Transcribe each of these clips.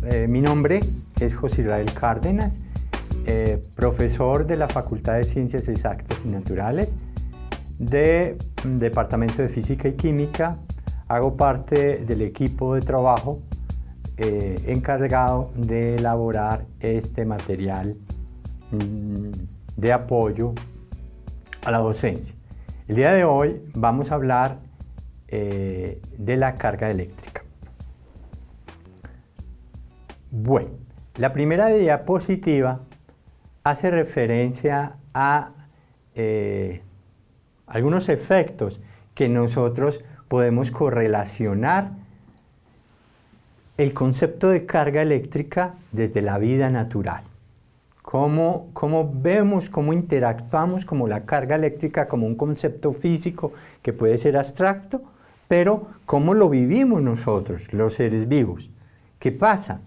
Mi nombre es José Israel Cárdenas, profesor de la Facultad de Ciencias Exactas y Naturales, del Departamento de Física y Química. Hago parte del equipo de trabajo encargado de elaborar este material de apoyo a la docencia. El día de hoy vamos a hablar de la carga eléctrica. Bueno, la primera diapositiva hace referencia a algunos efectos que nosotros podemos correlacionar el concepto de carga eléctrica desde la vida natural. Cómo vemos, cómo interactuamos como la carga eléctrica como un concepto físico que puede ser abstracto, pero cómo lo vivimos nosotros, los seres vivos. ¿Qué pasa?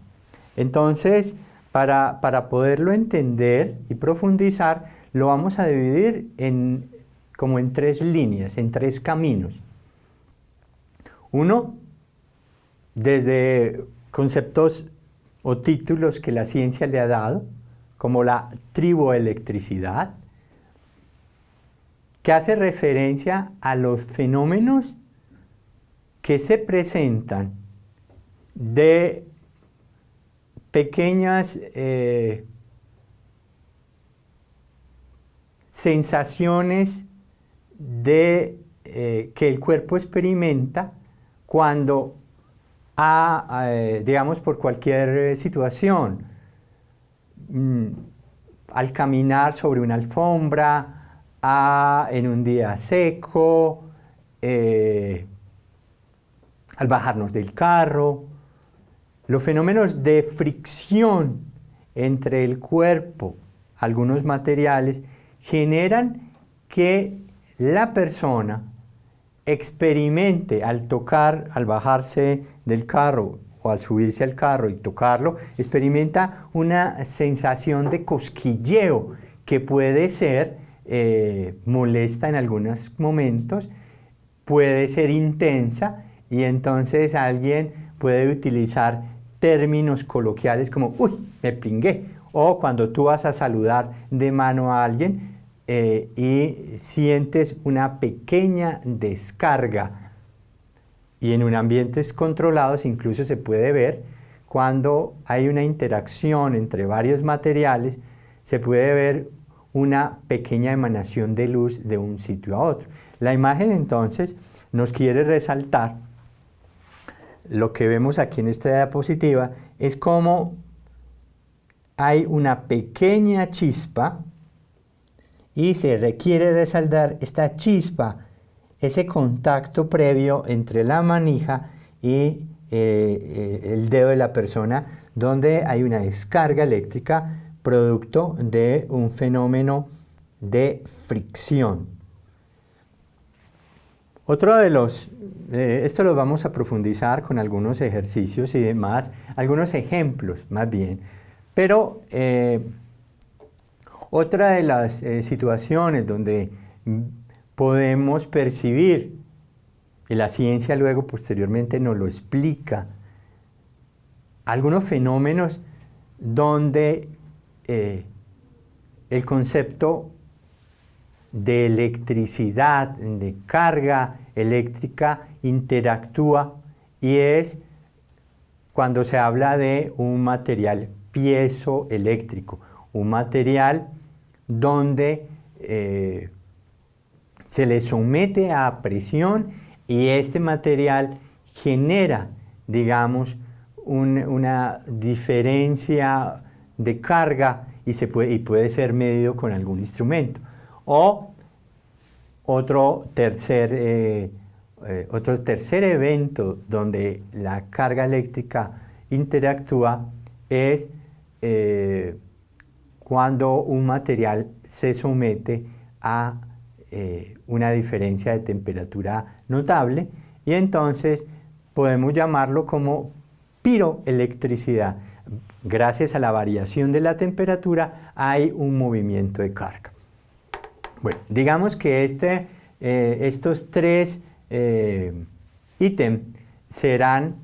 Entonces, para poderlo entender y profundizar, lo vamos a dividir como en tres líneas, en tres caminos. Uno, desde conceptos o títulos que la ciencia le ha dado, como la triboelectricidad, que hace referencia a los fenómenos que se presentan de pequeñas sensaciones que el cuerpo experimenta cuando, digamos, por cualquier situación, al caminar sobre una alfombra, en un día seco, al bajarnos del carro. Los fenómenos de fricción entre el cuerpo, algunos materiales, generan que la persona experimente al tocar, al bajarse del carro o al subirse al carro y tocarlo, experimenta una sensación de cosquilleo que puede ser molesta en algunos momentos, puede ser intensa, y entonces alguien puede utilizar términos coloquiales como "uy, me pringué", o cuando tú vas a saludar de mano a alguien y sientes una pequeña descarga. Y en un ambientes controlados incluso se puede ver cuando hay una interacción entre varios materiales, se puede ver una pequeña emanación de luz de un sitio a otro. La imagen entonces nos quiere resaltar lo que vemos aquí en esta diapositiva, es cómo hay una pequeña chispa y se requiere resaltar esta chispa, ese contacto previo entre la manija y el dedo de la persona, donde hay una descarga eléctrica producto de un fenómeno de fricción. Otro de esto lo vamos a profundizar con algunos ejercicios y demás, algunos ejemplos más bien, pero otra de las situaciones donde podemos percibir, y la ciencia luego posteriormente nos lo explica, algunos fenómenos donde el concepto de electricidad, de carga eléctrica interactúa, y es cuando se habla de un material piezoeléctrico, un material donde se le somete a presión y este material genera, digamos, una diferencia de carga y puede ser medido con algún instrumento. O otro tercer evento donde la carga eléctrica interactúa es cuando un material se somete a una diferencia de temperatura notable, y entonces podemos llamarlo como piroelectricidad. Gracias a la variación de la temperatura hay un movimiento de carga. Bueno, digamos que estos tres ítems serán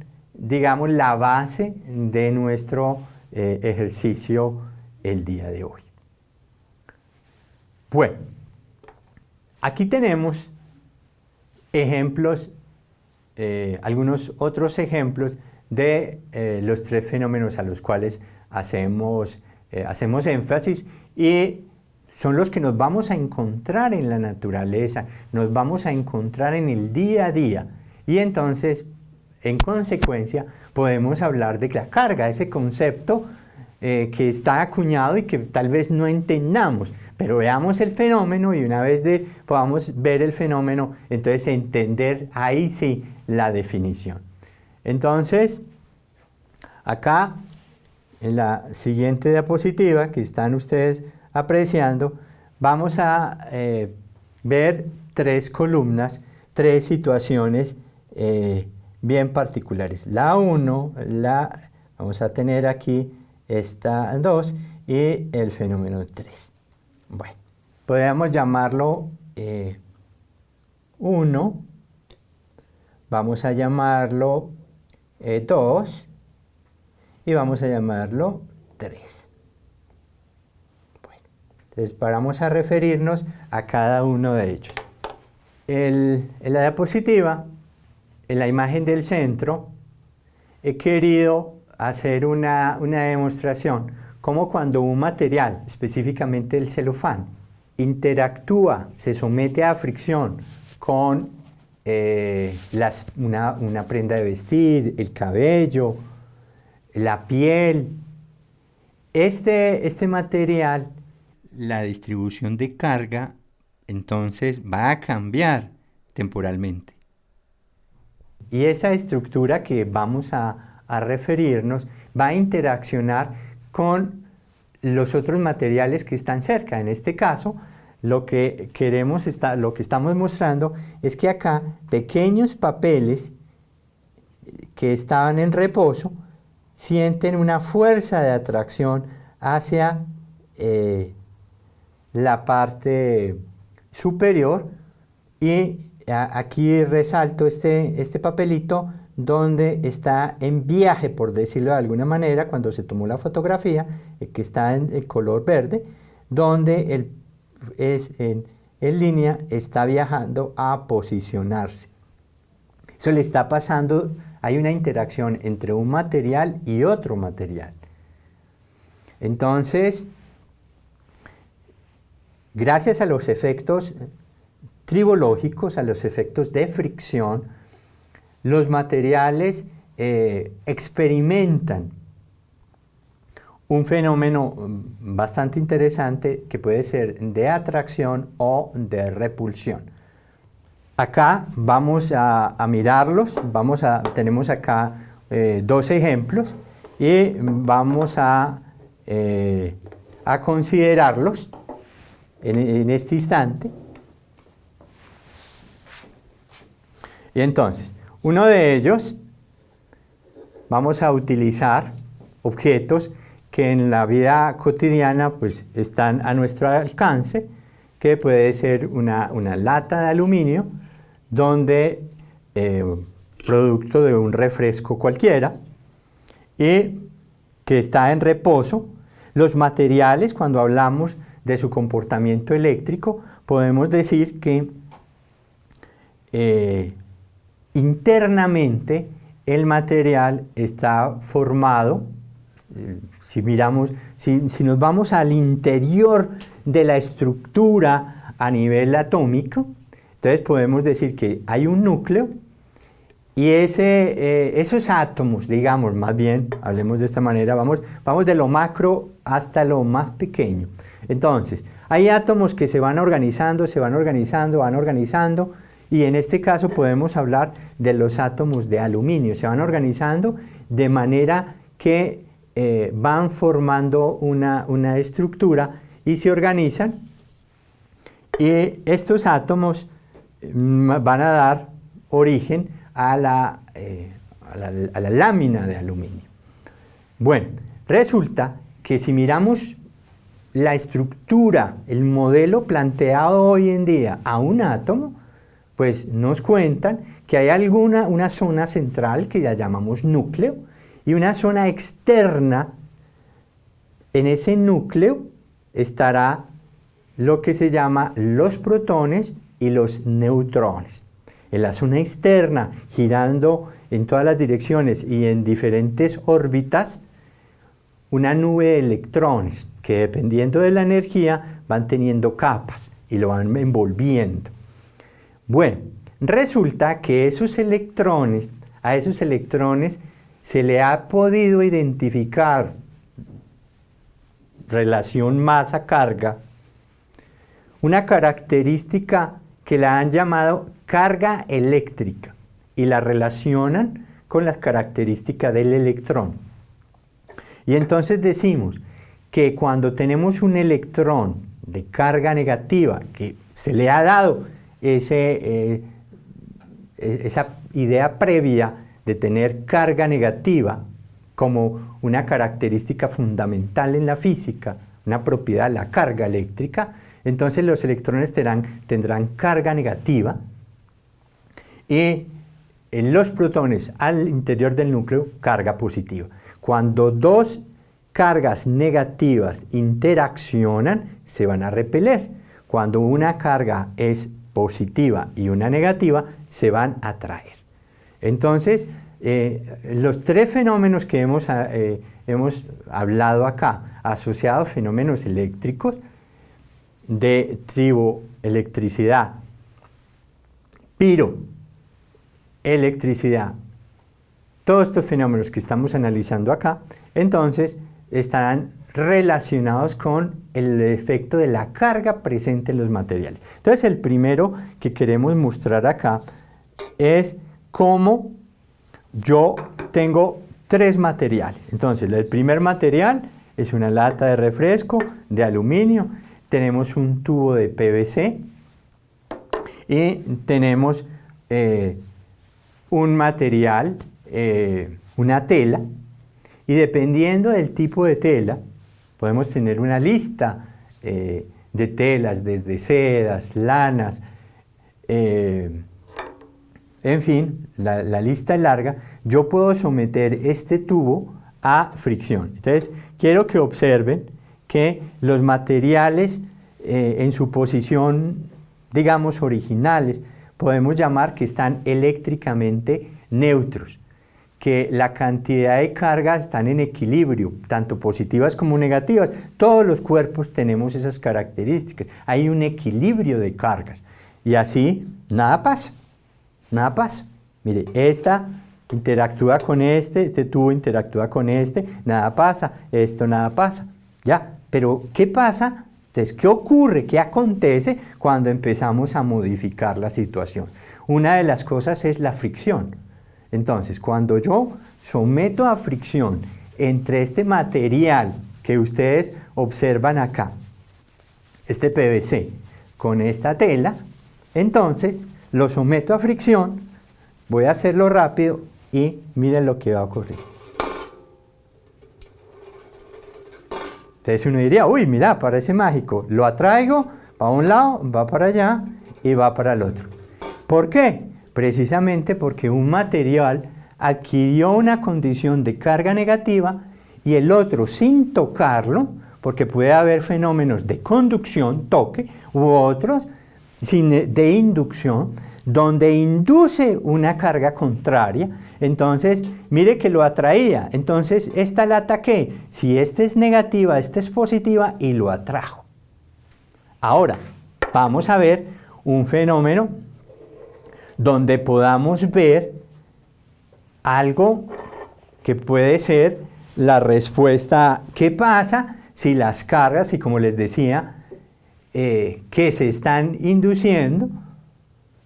digamos, la base de nuestro ejercicio el día de hoy. Bueno, aquí tenemos ejemplos, algunos otros ejemplos de los tres fenómenos a los cuales hacemos énfasis, y son los que nos vamos a encontrar en la naturaleza, nos vamos a encontrar en el día a día, y entonces, en consecuencia, podemos hablar de la carga, ese concepto que está acuñado y que tal vez no entendamos, pero veamos el fenómeno, y una vez podamos ver el fenómeno, entonces entender ahí sí la definición. Entonces, acá en la siguiente diapositiva que están ustedes apreciando, vamos a ver tres columnas, tres situaciones bien particulares. La 1, vamos a tener aquí esta 2 y el fenómeno 3. Bueno, podríamos llamarlo 1, vamos a llamarlo 2 y vamos a llamarlo 3. Bueno, entonces vamos a referirnos a cada uno de ellos. En la diapositiva, en la imagen del centro, he querido hacer una demostración como cuando un material, específicamente el celofán, interactúa, se somete a fricción con una prenda de vestir, el cabello, la piel. Este material, la distribución de carga, entonces va a cambiar temporalmente. Y esa estructura que vamos a referirnos va a interaccionar con los otros materiales que están cerca. En este caso, lo que estamos mostrando es que acá pequeños papeles que estaban en reposo sienten una fuerza de atracción hacia la parte superior, y aquí resalto este papelito donde está en viaje, por decirlo de alguna manera, cuando se tomó la fotografía, que está en el color verde, donde en línea está viajando a posicionarse. Eso le está pasando, hay una interacción entre un material y otro material. Entonces, gracias a los efectos tribológicos, a los efectos de fricción, los materiales experimentan un fenómeno bastante interesante que puede ser de atracción o de repulsión. Acá vamos a mirarlos, tenemos acá dos ejemplos y vamos a considerarlos en este instante. Y entonces, uno de ellos, vamos a utilizar objetos que en la vida cotidiana pues, están a nuestro alcance, que puede ser una lata de aluminio, donde, producto de un refresco cualquiera, y que está en reposo. Los materiales, cuando hablamos de su comportamiento eléctrico, podemos decir que internamente el material está formado, si nos vamos al interior de la estructura a nivel atómico, entonces podemos decir que hay un núcleo y esos átomos, digamos, más bien, hablemos de esta manera, vamos de lo macro hasta lo más pequeño. Entonces, hay átomos que se van organizando, van organizando, y en este caso podemos hablar de los átomos de aluminio. Se van organizando de manera que van formando una estructura y se organizan, y estos átomos van a dar origen a la lámina de aluminio. Bueno, resulta que si miramos la estructura, el modelo planteado hoy en día a un átomo, pues nos cuentan que hay una zona central que ya llamamos núcleo y una zona externa. En ese núcleo estará lo que se llama los protones y los neutrones. En la zona externa, girando en todas las direcciones y en diferentes órbitas, una nube de electrones que, dependiendo de la energía, van teniendo capas y lo van envolviendo. Bueno, resulta que a esos electrones se le ha podido identificar relación masa-carga, una característica que la han llamado carga eléctrica y la relacionan con las características del electrón. Y entonces decimos que cuando tenemos un electrón de carga negativa, que se le ha dado esa idea previa de tener carga negativa como una característica fundamental en la física, una propiedad de la carga eléctrica, entonces los electrones tendrán carga negativa y los protones al interior del núcleo carga positiva. Cuando dos cargas negativas interaccionan, se van a repeler. Cuando una carga es positiva y una negativa, se van a atraer. Entonces, los tres fenómenos que hemos hablado acá, asociados a fenómenos eléctricos, de triboelectricidad, piroelectricidad, todos estos fenómenos que estamos analizando acá, entonces estarán relacionados con el efecto de la carga presente en los materiales. Entonces el primero que queremos mostrar acá es cómo yo tengo tres materiales. Entonces el primer material es una lata de refresco de aluminio, tenemos un tubo de PVC y tenemos un material, una tela, y dependiendo del tipo de tela, podemos tener una lista de telas, desde sedas, lanas, en fin, la lista es larga. Yo puedo someter este tubo a fricción. Entonces, quiero que observen que los materiales en su posición, digamos, originales, podemos llamar que están eléctricamente neutros, que la cantidad de cargas están en equilibrio, tanto positivas como negativas. Todos los cuerpos tenemos esas características. Hay un equilibrio de cargas. Y así, nada pasa. Nada pasa. Mire, esta interactúa con este tubo interactúa con nada pasa, esto nada pasa. Ya, pero ¿qué pasa? Entonces, ¿qué ocurre? ¿Qué acontece cuando empezamos a modificar la situación? Una de las cosas es la fricción. Entonces, cuando yo someto a fricción entre este material que ustedes observan acá, este PVC, con esta tela, entonces lo someto a fricción, voy a hacerlo rápido y miren lo que va a ocurrir. Entonces uno diría, uy, mira, parece mágico, lo atraigo, va a un lado, va para allá y va para el otro. ¿Por qué? Precisamente porque un material adquirió una condición de carga negativa y el otro, sin tocarlo, porque puede haber fenómenos de conducción, toque, u otros de inducción, donde induce una carga contraria. Entonces, mire que lo atraía. Entonces, esta la ataqué. Si esta es negativa, esta es positiva y lo atrajo. Ahora, vamos a ver un fenómeno donde podamos ver algo que puede ser la respuesta. ¿Qué pasa si las cargas, y como les decía, que se están induciendo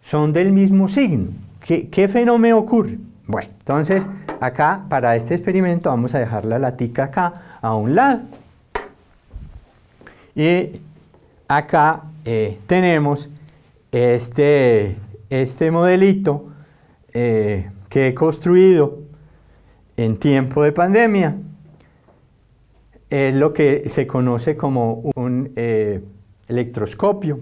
son del mismo signo? ¿Qué fenómeno ocurre? Bueno, entonces acá para este experimento vamos a dejar la latica acá a un lado y acá tenemos este modelito que he construido en tiempo de pandemia. Es lo que se conoce como un electroscopio.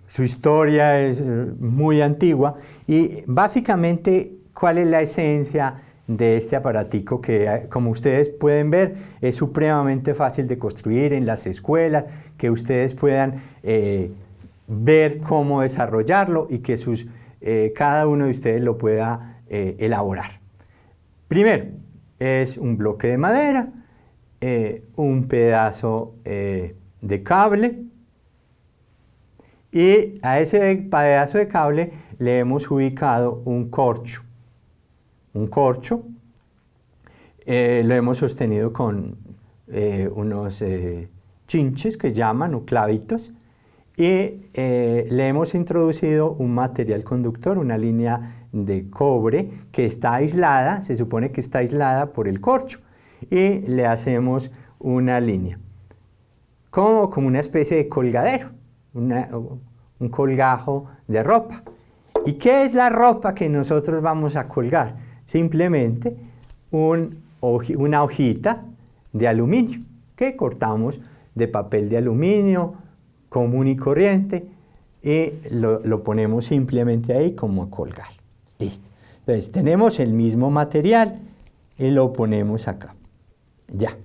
su historia es muy antigua y básicamente, ¿cuál es la esencia de este aparatico que, como ustedes pueden ver, es supremamente fácil de construir en las escuelas, que ustedes puedan ver cómo desarrollarlo y que cada uno de ustedes lo pueda elaborar? Primero, es un bloque de madera, un pedazo de cable, y a ese pedazo de cable le hemos ubicado un corcho. Un corcho lo hemos sostenido con unos chinches que llaman, o clavitos, y le hemos introducido un material conductor, una línea de cobre que está aislada, se supone que está aislada por el corcho, y le hacemos una línea, como una especie de colgadero, un colgajo de ropa. ¿Y qué es la ropa que nosotros vamos a colgar? Simplemente una hojita de aluminio que cortamos de papel de aluminio común y corriente y lo ponemos simplemente ahí como a colgar. Listo. Entonces tenemos el mismo material y lo ponemos acá. Ya.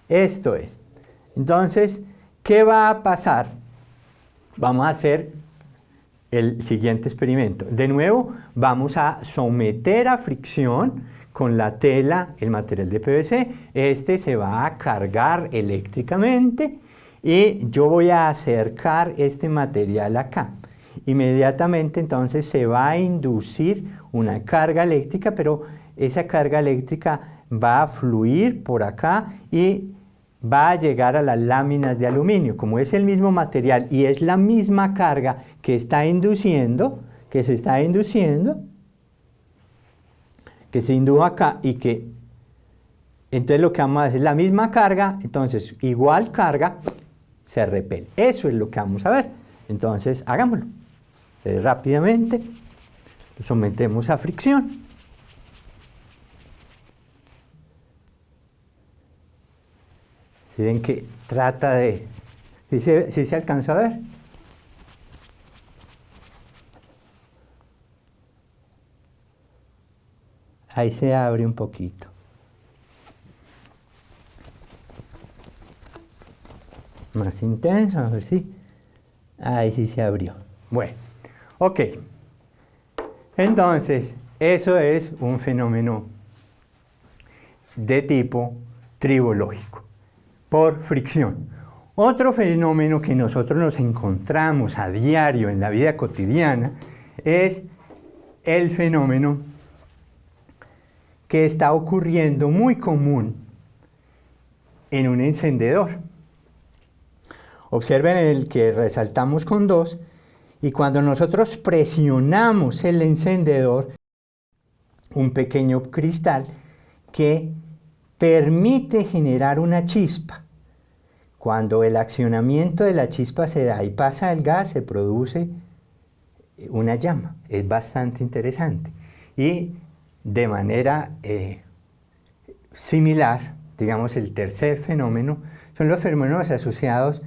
Esto es. Entonces, ¿qué va a pasar? Vamos a hacer el siguiente experimento. De nuevo, vamos a someter a fricción con la tela el material de PVC. Este se va a cargar eléctricamente y yo voy a acercar este material acá. Inmediatamente entonces se va a inducir una carga eléctrica, pero esa carga eléctrica va a fluir por acá y va a llegar a las láminas de aluminio. Como es el mismo material y es la misma carga que se está induciendo, que se indujo acá y que entonces lo que vamos a hacer es la misma carga, entonces igual carga se repele. Eso es lo que vamos a ver. Entonces hagámoslo. Rápidamente lo sometemos a fricción. Si ven que trata de... ¿Sí se alcanzó a ver? Ahí se abre un poquito. Más intenso, a ver si... Ahí sí se abrió. Bueno, ok. Entonces, eso es un fenómeno de tipo tribológico, por fricción. Otro fenómeno que nosotros nos encontramos a diario en la vida cotidiana es el fenómeno que está ocurriendo muy común en un encendedor. Observen el que resaltamos con 2, y cuando nosotros presionamos el encendedor, un pequeño cristal que permite generar una chispa. Cuando el accionamiento de la chispa se da y pasa el gas, se produce una llama. Es bastante interesante. Y de manera similar, digamos, el tercer fenómeno son los fenómenos asociados.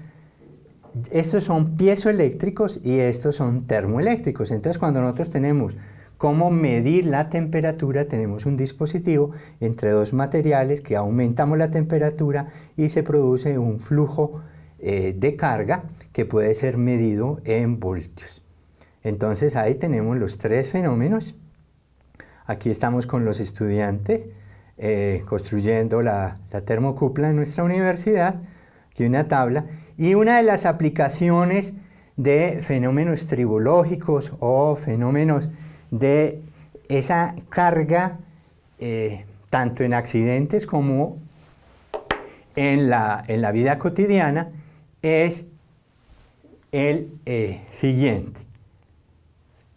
Estos son piezoeléctricos y estos son termoeléctricos. Entonces, cuando nosotros tenemos cómo medir la temperatura, tenemos un dispositivo entre dos materiales que aumentamos la temperatura y se produce un flujo de carga que puede ser medido en voltios. Entonces, ahí tenemos los tres fenómenos. Aquí estamos con los estudiantes construyendo la termocupla en nuestra universidad. Aquí una tabla. Y una de las aplicaciones de fenómenos tribológicos o fenómenos de esa carga, tanto en accidentes como en la vida cotidiana, es el siguiente.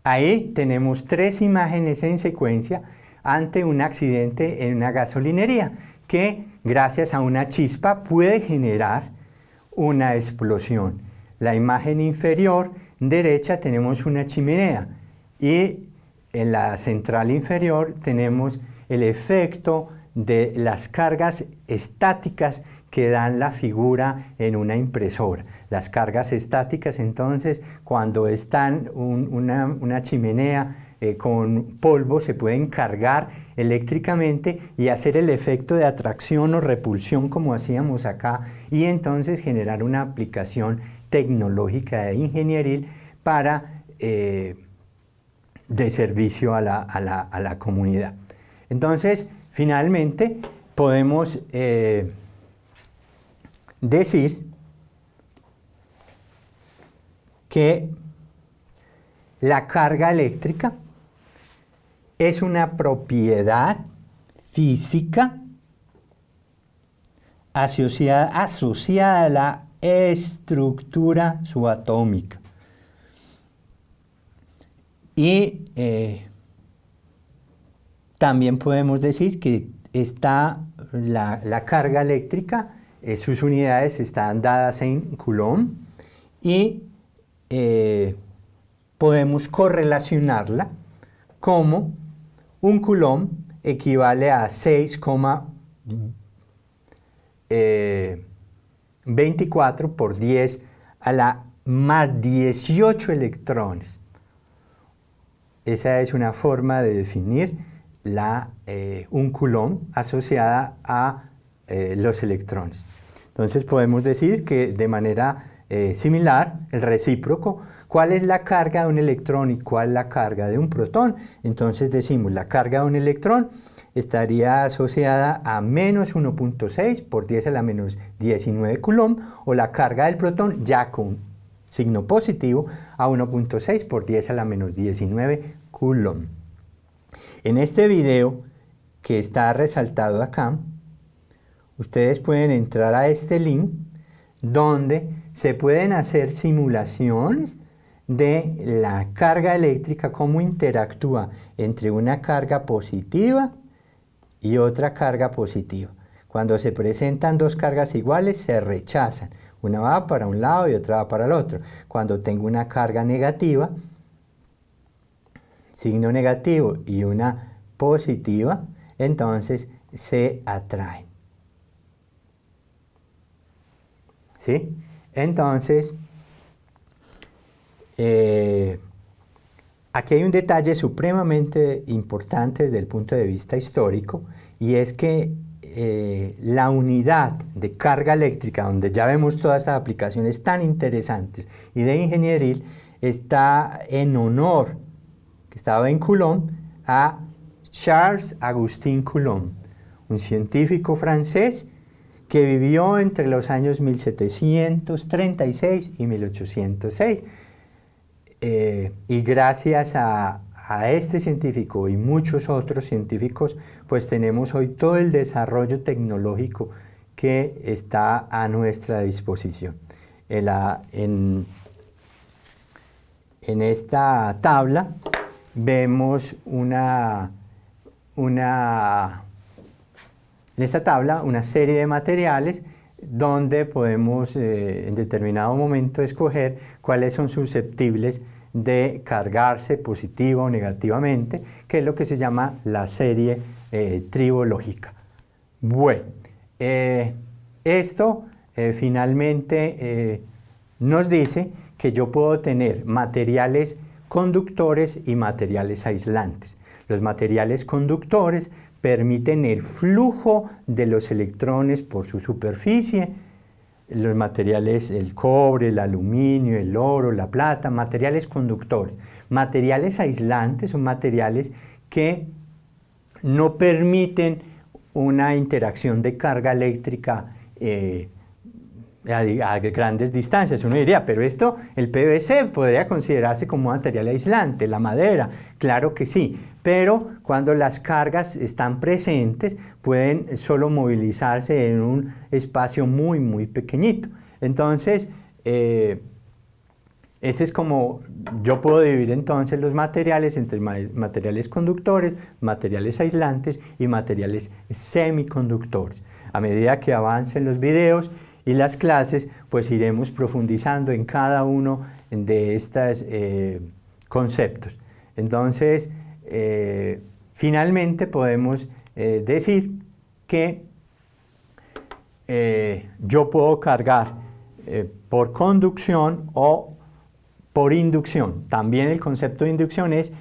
Ahí tenemos 3 imágenes en secuencia ante un accidente en una gasolinería que, gracias a una chispa, puede generar una explosión. La imagen inferior derecha tenemos una chimenea y en la central inferior tenemos el efecto de las cargas estáticas que dan la figura en una impresora. Las cargas estáticas, entonces, cuando están una chimenea con polvo, se pueden cargar eléctricamente y hacer el efecto de atracción o repulsión como hacíamos acá, y entonces generar una aplicación tecnológica e ingenieril para de servicio a la comunidad. Entonces, finalmente, podemos decir que la carga eléctrica es una propiedad física asociada a la estructura subatómica. Y también podemos decir que la carga eléctrica, sus unidades están dadas en Coulomb, y podemos correlacionarla como un Coulomb equivale a 6,24 por 10 a la más 18 electrones. Esa es una forma de definir un Coulomb asociada a los electrones. Entonces podemos decir que de manera similar, el recíproco, ¿cuál es la carga de un electrón y cuál es la carga de un protón? Entonces decimos, la carga de un electrón estaría asociada a menos 1.6 por 10 a la menos 19 Coulomb, o la carga del protón, ya con signo positivo, a 1.6 por 10 a la menos 19 Coulomb. En este video que está resaltado acá, ustedes pueden entrar a este link donde se pueden hacer simulaciones de la carga eléctrica, cómo interactúa entre una carga positiva y otra carga positiva. Cuando se presentan dos cargas iguales, se rechazan. Una va para un lado y otra va para el otro. Cuando tengo una carga negativa, signo negativo, y una positiva, entonces se atraen. ¿Sí? Entonces, aquí hay un detalle supremamente importante desde el punto de vista histórico, y es que la unidad de carga eléctrica, donde ya vemos todas estas aplicaciones tan interesantes y de ingenieril, está en honor, que estaba en Coulomb, a Charles Augustin Coulomb, un científico francés que vivió entre los años 1736 y 1806. Y gracias a este científico y muchos otros científicos, pues tenemos hoy todo el desarrollo tecnológico que está a nuestra disposición. En esta tabla vemos una serie de materiales donde podemos en determinado momento escoger cuáles son susceptibles de cargarse positiva o negativamente, que es lo que se llama la serie tribológica. Bueno, esto finalmente nos dice que yo puedo tener materiales conductores y materiales aislantes. Los materiales conductores permiten el flujo de los electrones por su superficie. Los materiales, el cobre, el aluminio, el oro, la plata, materiales conductores. Materiales aislantes son materiales que no permiten una interacción de carga eléctrica a grandes distancias. Uno diría, pero esto, el PVC podría considerarse como material aislante, la madera, claro que sí, pero cuando las cargas están presentes pueden solo movilizarse en un espacio muy, muy pequeñito. Entonces, ese es como, yo puedo dividir entonces los materiales entre materiales conductores, materiales aislantes y materiales semiconductores. A medida que avancen los videos y las clases, pues iremos profundizando en cada uno de estos conceptos. Entonces, finalmente podemos decir que yo puedo cargar por conducción o por inducción. También el concepto de inducción es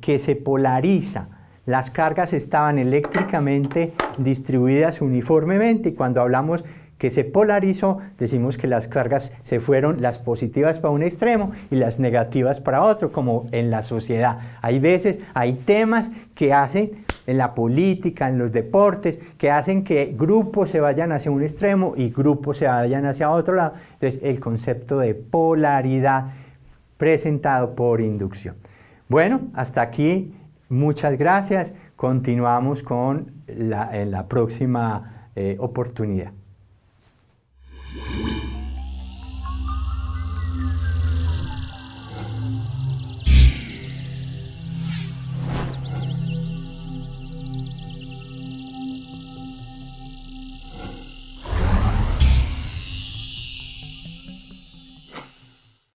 que se polariza. Las cargas estaban eléctricamente distribuidas uniformemente y cuando hablamos que se polarizó, decimos que las cargas se fueron, las positivas para un extremo y las negativas para otro, como en la sociedad. Hay veces, hay temas que hacen en la política, en los deportes, que hacen que grupos se vayan hacia un extremo y grupos se vayan hacia otro lado. Entonces, el concepto de polaridad presentado por inducción. Bueno, hasta aquí, muchas gracias. Continuamos con en la próxima oportunidad.